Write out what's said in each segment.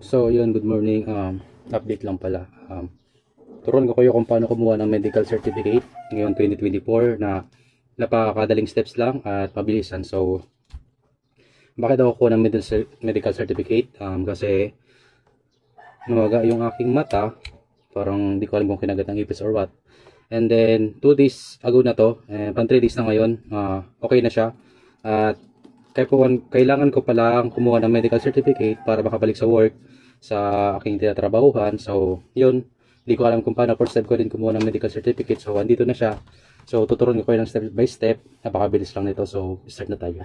So, yun, good morning. Update lang pala. Turuan ko kayo kung paano kumuha ng medical certificate ngayon 2024 na napakadaling steps lang at mabilisan. So, bakit ako kuha ng medical certificate? Kasi nawaga yung aking mata. Parang hindi ko alam kung kinagat ng ipis or what. And then, 2 days ago na to, pang 3 days na ngayon, okay na siya. At kailangan ko palang kumuha ng medical certificate para makabalik sa work sa aking tinatrabahuhan. So, yun. Hindi ko alam kung paano first step ko din kumuha ng medical certificate. So, andito na siya. So, tuturuan ko kayo ng step by step. Napakabilis lang nito. So, start na tayo.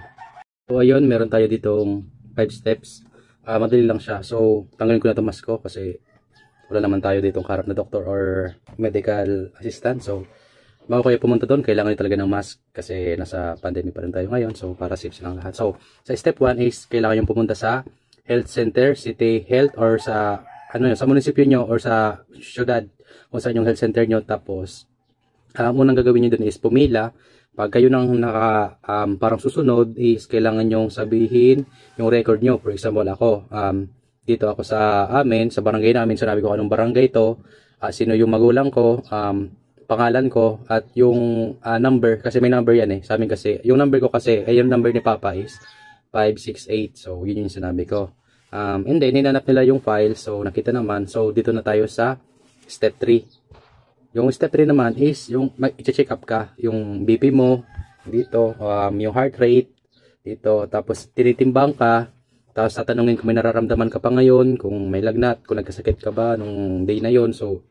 So, ayun. Meron tayo ditong 5 steps. Madali lang siya. So, tanggalin ko na itong mask ko kasi wala naman tayo ditong karap na doctor or medical assistant. So, bago kayo pumunta doon, kailangan nyo talaga ng mask kasi nasa pandemic pa rin tayo ngayon. So, para safe silang lahat. So, sa step 1 is kailangan yung pumunta sa health center, city health, or sa sa munisipyo nyo or sa syudad kung saan yung health center nyo. Tapos, unang gagawin nyo doon is pumila. Pag kayo nang parang susunod is kailangan nyo sabihin yung record nyo. For example, ako, dito ako sa amin, sa barangay namin, sinabi ko anong barangay to, sino yung magulang ko, pangalan ko, at yung number, kasi may number yan sa amin kasi, yung number ko kasi, yung number ni Papa is 568, so yun yung sinabi ko. And then, hinanap nila yung file, so nakita naman, so dito na tayo sa step 3. Yung step 3 naman is, yung i-check up ka, yung BP mo, dito, yung heart rate, dito, tapos tinitimbang ka, tapos tatanungin kung may nararamdaman ka pa ngayon, kung may lagnat, kung nagkasakit ka ba nung day na yon. So,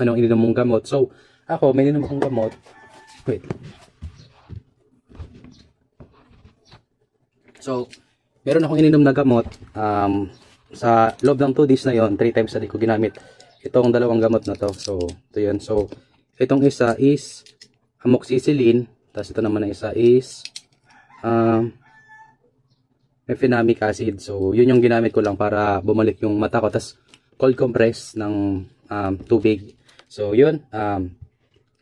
anong ininom mong gamot. So, ako, may ininom akong gamot. Wait. So, meron akong ininom na gamot. Sa loob ng 2 days na yon, 3 times na di ko ginamit itong dalawang gamot na to. So, ito yun. So, itong isa is amoxicillin. Tapos ito naman na isa is mefenamic acid. So, yun yung ginamit ko lang para bumalik yung mata ko. Tapos, cold compress ng tubig. So, yun.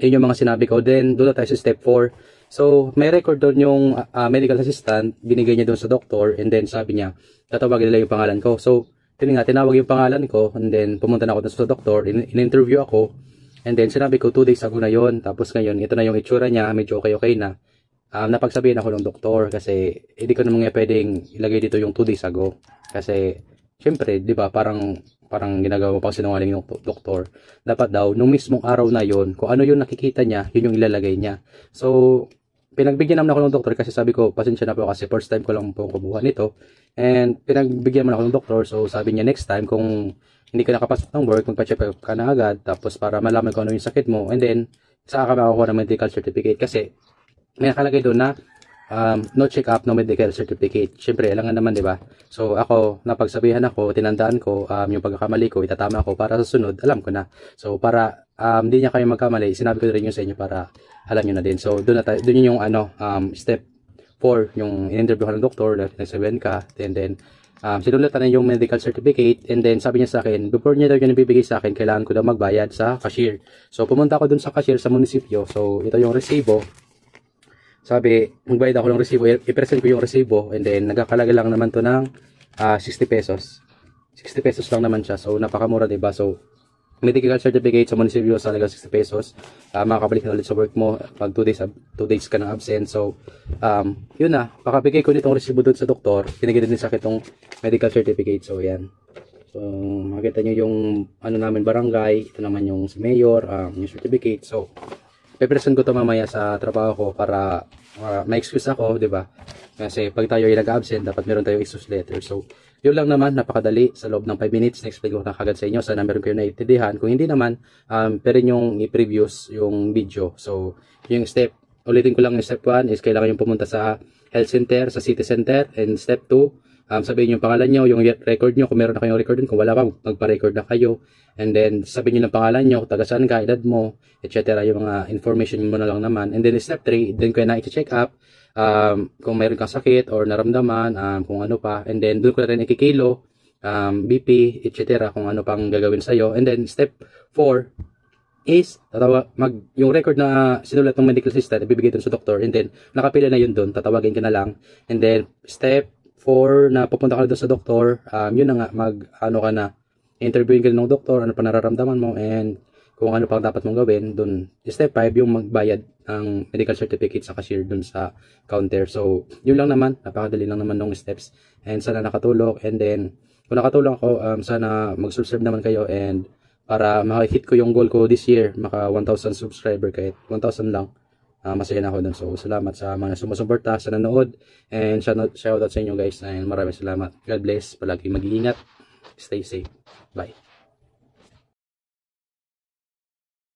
Yun yung mga sinabi ko. Then, doon na tayo sa step 4. So, may record doon yung medical assistant. Binigay niya doon sa doctor. And then, sabi niya, tatawagin nila yung pangalan ko. So, tinawag yung pangalan ko. And then, pumunta na ako doon sa doctor. In-interview ako. And then, sinabi ko, 2 days ago na yun. Tapos ngayon, ito na yung itsura niya. Medyo okay na. Napagsabihin ako ng doktor kasi hindi ko naman pwedeng ilagay dito yung 2 days ago kasi syempre di ba parang ginagawa pang sinungaling yung doktor. Dapat daw nung mismong araw na yon, kung ano yung nakikita niya, yun yung ilalagay niya. So pinagbigyan naman ako ng doktor kasi sabi ko pasensya na po kasi first time ko lang po kubuha nito, and pinagbigyan naman ako ng doktor. So sabi niya next time kung hindi ka nakapasok ng work, magpa-check up ka na agad tapos para malaman ko ano yung sakit mo, and then saka ka makakuha ng medical certificate kasi may nakalagay doon na no check up, no medical certificate. Siyempre, alangan naman, di ba? So, ako, napagsabihan ako, tinandaan ko, yung pagkakamali ko, itatama ko para sa sunod, alam ko na. So, para hindi niya kayo magkamali, sinabi ko rin yun sa inyo para alam nyo na din. So, doon yung step 4, yung in-interview ka ng doktor, nagsabihan ka, and then, sinulatan na yung medical certificate, and then sabi niya sa akin, before niya daw yun ibibigay sa akin, kailangan ko daw magbayad sa cashier. So, pumunta ako dun sa cashier sa munisipyo. So, ito yung resibo. Sabi, magbayad ako ng resibo, i-present ko yung resibo, and then nagkakalaga lang naman to ng 60 pesos. 60 pesos lang naman siya. So, napakamura, diba? So, medical certificate sa munisipyo sa halagang 60 pesos. Makakabalik na ulit sa work mo pag 2 days ka na absent. So, yun na. Pakabigay ko nitong resibo doon sa doktor. Pinagyan din sa akin itong medical certificate. So, yan. So, makita nyo yung namin barangay. Ito naman yung si mayor, yung certificate. So, i-present ko to mamaya sa trabaho ko para ma-excuse ako, di ba? Kasi pag tayo ay nag-absent, dapat meron tayong excuse letter. So, yun lang naman, napakadali. Sa loob ng 5 minutes, na-explain ko na kagad sa inyo. Sana meron kayo naiintindihan. Kung hindi naman, pwede nyong i-previews yung video. So, yung step, ulitin ko lang yung step 1 is kailangan yung pumunta sa health center, sa city center. And step 2, sabihin yung pangalan nyo, yung record nyo, kung meron na kayong record din. Kung wala pa, magpa-record na kayo. And then, sabihin nyo ng pangalan nyo, taga saan ka, edad mo, etc. Yung mga information mo na lang naman. And then, step 3, then ko na i-check up kung mayroon kang sakit or naramdaman, kung ano pa. And then, doon ko na rin ikikilo, BP, etc. Kung ano pang gagawin sa'yo. And then, step 4 is, yung record na sinulat ng medical assistant, ibibigay dun sa doktor. And then, nakapila na yun dun, tatawagin ka na lang. And then, step before na pupunta ka na doon sa doktor, yun na nga, ano ka na, interviewin ka ng doktor, ano pa nararamdaman mo, and kung ano pa dapat mong gawin. Doon, step 5, yung magbayad ng medical certificate sa cashier doon sa counter. So, yun lang naman, napakadali lang naman ng steps, and sana nakatulong. And then, kung nakatulong ako, sana mag-subscribe naman kayo, and para makahit ko yung goal ko this year, maka 1,000 subscriber, kahit 1,000 lang. Masaya na ako dun. So, salamat sa mga sumusuporta, sa nanood, and shoutout sa inyo guys, and maraming salamat. God bless, palagi mag-iingat, stay safe, bye.